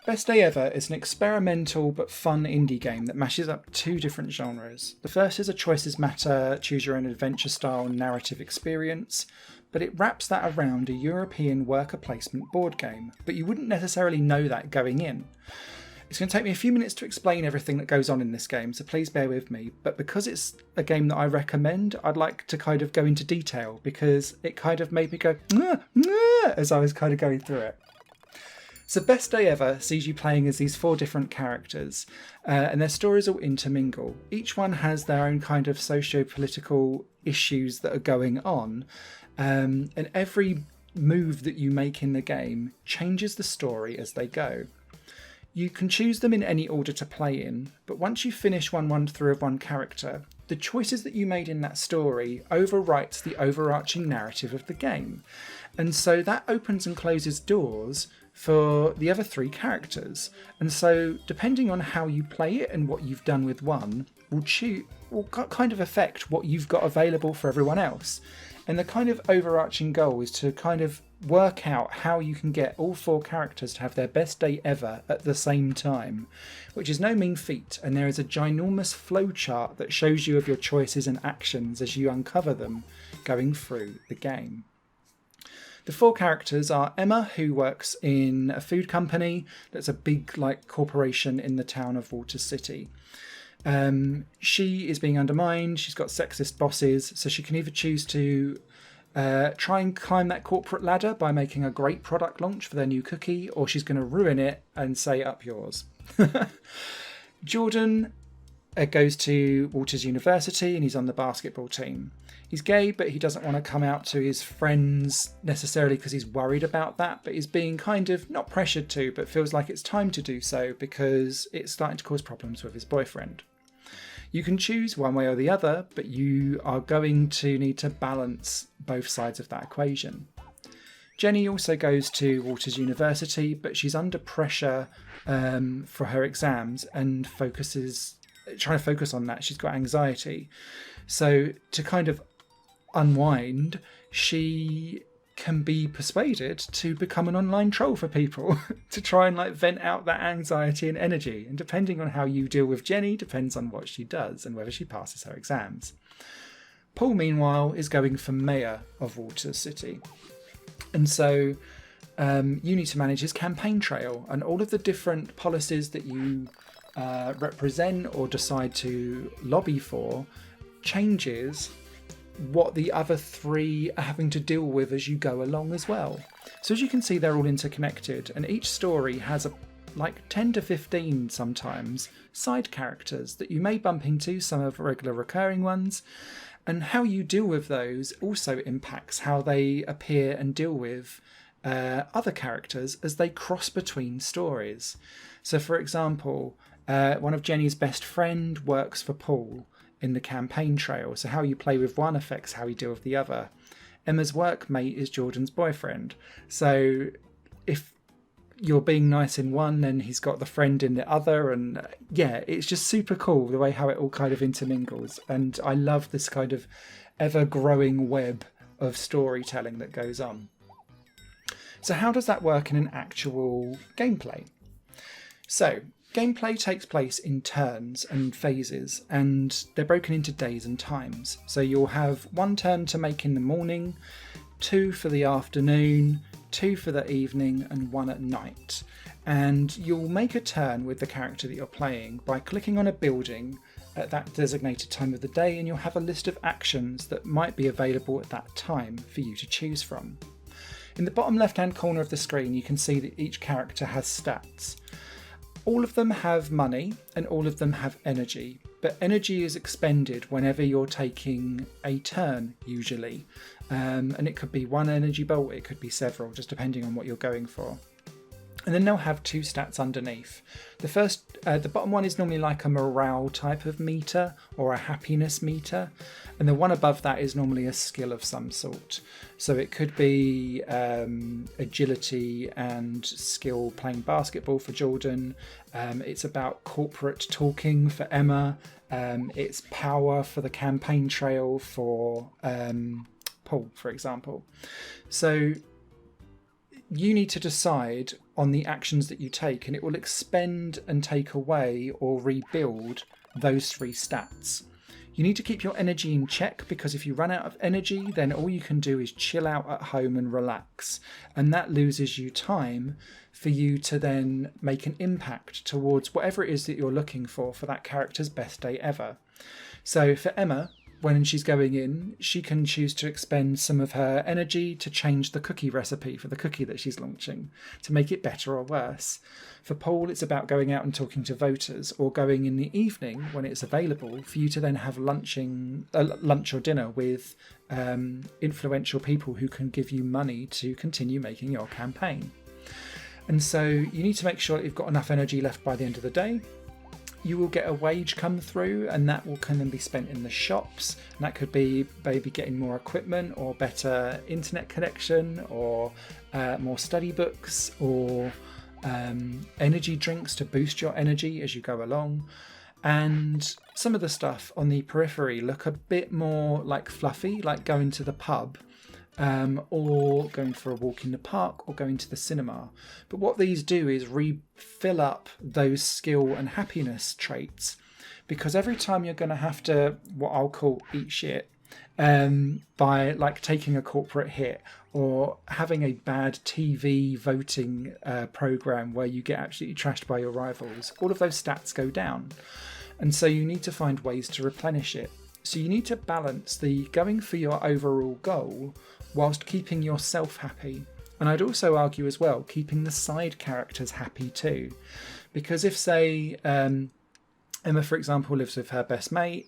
Best Day Ever is an experimental but fun indie game that mashes up two different genres. The first is a choices matter, choose your own adventure style narrative experience, but it wraps that around a European worker placement board game, but you wouldn't necessarily know that going in. It's going to take me a few minutes to explain everything that goes on in this game, so please bear with me. But because it's a game that I recommend, I'd like to kind of go into detail because it kind of made me go as I was kind of going through it. So Best Day Ever sees you playing as these 4 different characters, and their stories all intermingle. Each one has their own kind of socio-political issues that are going on, and every move that you make in the game changes the story as they go. You can choose them in any order to play in, but once you finish one run through of one character, the choices that you made in that story overwrites the overarching narrative of the game. And so that opens and closes doors for the other 3 characters. And so depending on how you play it and what you've done with one, will kind of affect what you've got available for everyone else. And the kind of overarching goal is to kind of work out how you can get all 4 characters to have their best day ever at the same time, which is no mean feat, and there is a ginormous flowchart that shows you of your choices and actions as you uncover them going through the game. The 4 characters are Emma, who works in a food company that's a big corporation in the town of Odysee. She is being undermined, she's got sexist bosses, so she can either choose to try and climb that corporate ladder by making a great product launch for their new cookie, or she's going to ruin it and say up yours. Jordan goes to Walters University and he's on the basketball team. He's gay, but he doesn't want to come out to his friends necessarily because he's worried about that, but he's being kind of not pressured to, but feels like it's time to do so because it's starting to cause problems with his boyfriend. You can choose one way or the other, but you are going to need to balance both sides of that equation. Jenny also goes to Walters University, but she's under pressure for her exams and trying to focus on that. She's got anxiety. So to kind of unwind, she can be persuaded to become an online troll for people to try and vent out that anxiety and energy. And depending on how you deal with Jenny depends on what she does and whether she passes her exams. Paul, meanwhile, is going for mayor of Walters City. And so you need to manage his campaign trail and all of the different policies that you represent or decide to lobby for changes what the other 3 are having to deal with as you go along as well. So as you can see, they're all interconnected, and each story has 10 to 15 sometimes side characters that you may bump into, some of regular recurring ones, and how you deal with those also impacts how they appear and deal with other characters as they cross between stories. So for example, one of Jenny's best friend works for Paul in the campaign trail, so how you play with one affects how you deal with the other. Emma's workmate is Jordan's boyfriend, so if you're being nice in one, then he's got the friend in the other, and yeah, it's just super cool the way how it all kind of intermingles, and I love this kind of ever-growing web of storytelling that goes on. So how does that work in an actual gameplay? So gameplay takes place in turns and phases, and they're broken into days and times. So you'll have 1 turn to make in the morning, 2 for the afternoon, 2 for the evening, and 1 at night. And you'll make a turn with the character that you're playing by clicking on a building at that designated time of the day, and you'll have a list of actions that might be available at that time for you to choose from. In the bottom left-hand corner of the screen, you can see that each character has stats. All of them have money and all of them have energy, but energy is expended whenever you're taking a turn, usually. And it could be 1 energy bolt, it could be several, just depending on what you're going for. And then they'll have 2 stats underneath. The bottom one is normally like a morale type of meter or a happiness meter, and the one above that is normally a skill of some sort. So it could be agility and skill playing basketball for Jordan. It's about corporate talking for Emma. It's power for the campaign trail for Paul, for example. So you need to decide on the actions that you take, and it will expend and take away or rebuild those 3 stats. You need to keep your energy in check, because if you run out of energy, then all you can do is chill out at home and relax, and that loses you time for you to then make an impact towards whatever it is that you're looking for that character's best day ever. So for Emma, when she's going in, she can choose to expend some of her energy to change the cookie recipe for the cookie that she's launching, to make it better or worse. For Paul, it's about going out and talking to voters, or going in the evening when it's available for you to then have lunch or dinner with influential people who can give you money to continue making your campaign. And so you need to make sure that you've got enough energy left by the end of the day. You will get a wage come through, and that will can then be spent in the shops. And that could be maybe getting more equipment, or better internet connection, or more study books, or energy drinks to boost your energy as you go along. And some of the stuff on the periphery look a bit more like fluffy, like going to the pub, or going for a walk in the park, or going to the cinema. But what these do is refill up those skill and happiness traits, because every time you're going to have to, what I'll call, eat shit, by like taking a corporate hit, or having a bad TV voting program where you get absolutely trashed by your rivals, all of those stats go down. And so you need to find ways to replenish it. So you need to balance the going for your overall goal whilst keeping yourself happy. And I'd also argue as well, keeping the side characters happy too. Because if, say, Emma, for example, lives with her best mate,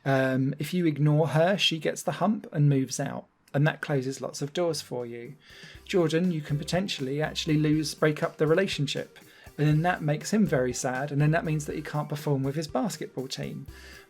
if you ignore her, she gets the hump and moves out. And that closes lots of doors for you. Jordan, you can potentially actually break up the relationship. And then that makes him very sad. And then that means that he can't perform with his basketball team.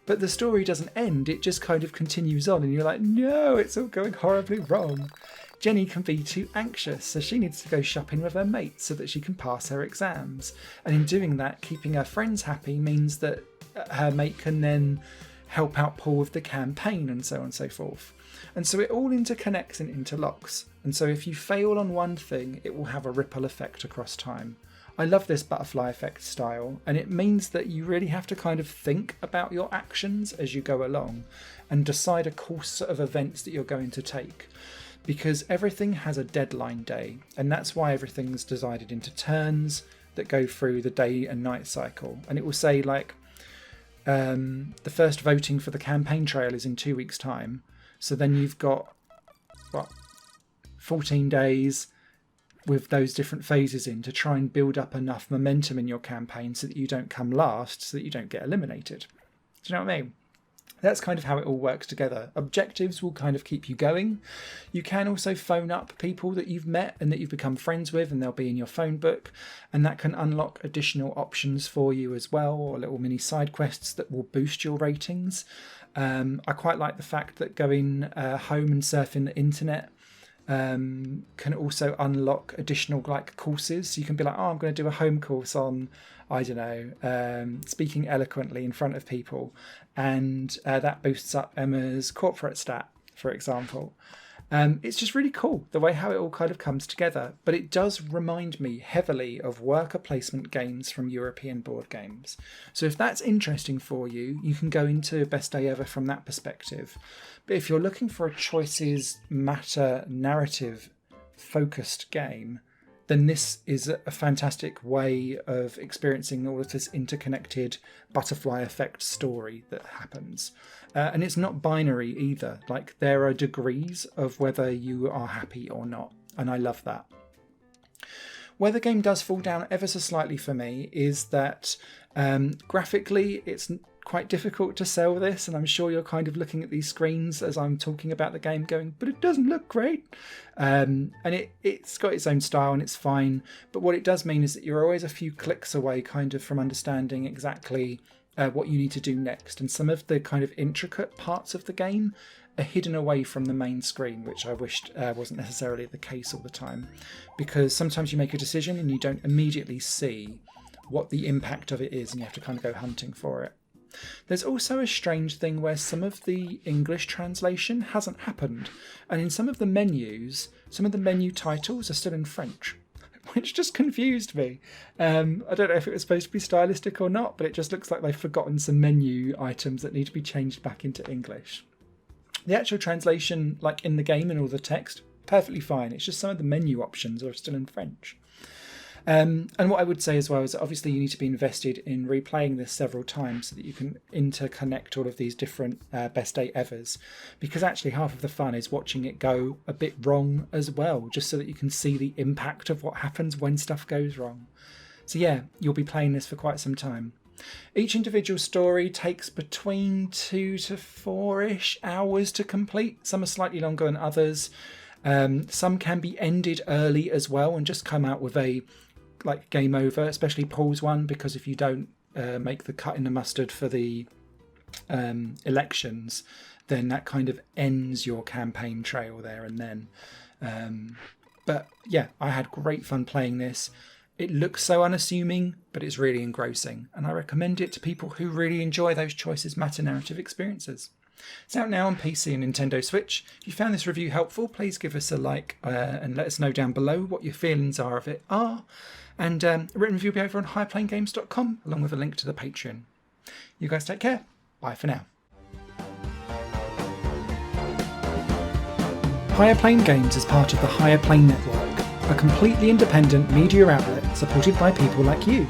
But the story doesn't end, it just kind of continues on, and you're like, no, it's all going horribly wrong. Jenny can be too anxious, so she needs to go shopping with her mates so that she can pass her exams. And in doing that, keeping her friends happy means that her mate can then help out Paul with the campaign, and so on and so forth. And so it all interconnects and interlocks. And so if you fail on one thing, it will have a ripple effect across time. I love this butterfly effect style, and it means that you really have to kind of think about your actions as you go along and decide a course of events that you're going to take, because everything has a deadline day, and that's why everything's divided into turns that go through the day and night cycle. And it will say like the first voting for the campaign trail is in 2 weeks' time, so then you've got 14 days with those different phases in to try and build up enough momentum in your campaign so that you don't come last, so that you don't get eliminated. Do you know what I mean? That's kind of how it all works together. Objectives will kind of keep you going. You can also phone up people that you've met and that you've become friends with, and they'll be in your phone book, and that can unlock additional options for you as well, or little mini side quests that will boost your ratings. I quite like the fact that going home and surfing the internet can also unlock additional like courses. So you can be like, I'm going to do a home course on, I don't know, speaking eloquently in front of people, and that boosts up Emma's corporate stat, for example. It's just really cool the way how it all kind of comes together, but it does remind me heavily of worker placement games from European board games. So if that's interesting for you, you can go into Best Day Ever from that perspective. But if you're looking for a choices matter narrative focused game, then this is a fantastic way of experiencing all of this interconnected butterfly effect story that happens. And it's not binary either. Like, there are degrees of whether you are happy or not. And I love that. Where the game does fall down ever so slightly for me is that graphically it's quite difficult to sell this, and I'm sure you're kind of looking at these screens as I'm talking about the game going, but it doesn't look great. And it's got its own style and it's fine, but what it does mean is that you're always a few clicks away kind of from understanding exactly what you need to do next, and some of the kind of intricate parts of the game are hidden away from the main screen, which I wished wasn't necessarily the case all the time, because sometimes you make a decision and you don't immediately see what the impact of it is, and you have to kind of go hunting for it. There's also a strange thing where some of the English translation hasn't happened, and in some of the menus, some of the menu titles are still in French. which just confused me. I don't know if it was supposed to be stylistic or not, but it just looks like they've forgotten some menu items that need to be changed back into English. The actual translation, like in the game and all the text, perfectly fine. It's just some of the menu options are still in French. And what I would say as well is that obviously you need to be invested in replaying this several times so that you can interconnect all of these different best 8 evers, because actually half of the fun is watching it go a bit wrong as well, just so that you can see the impact of what happens when stuff goes wrong. So yeah, you'll be playing this for quite some time. Each individual story takes between 2 to 4-ish hours to complete. Some are slightly longer than others. Some can be ended early as well and just come out with a game over, especially Paul's one, because if you don't make the cut in the mustard for the elections, then that kind of ends your campaign trail there and then. But yeah, I had great fun playing this. It looks so unassuming, but it's really engrossing, and I recommend it to people who really enjoy those choices matter narrative experiences. It's out now on PC and Nintendo Switch. If you found this review helpful, please give us a like and let us know down below what your feelings are of it are. And a written review will be over on higherplayinggames.com, along with a link to the Patreon. You guys take care. Bye for now. Higher Plane Games is part of the Higher Plane Network, a completely independent media outlet supported by people like you.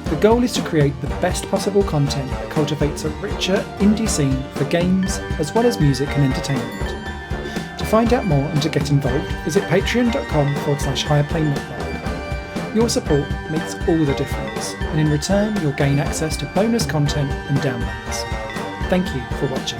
The goal is to create the best possible content that cultivates a richer indie scene for games as well as music and entertainment. To find out more and to get involved, visit patreon.com/higherplane-network. Your support makes all the difference, and in return you'll gain access to bonus content and downloads. Thank you for watching.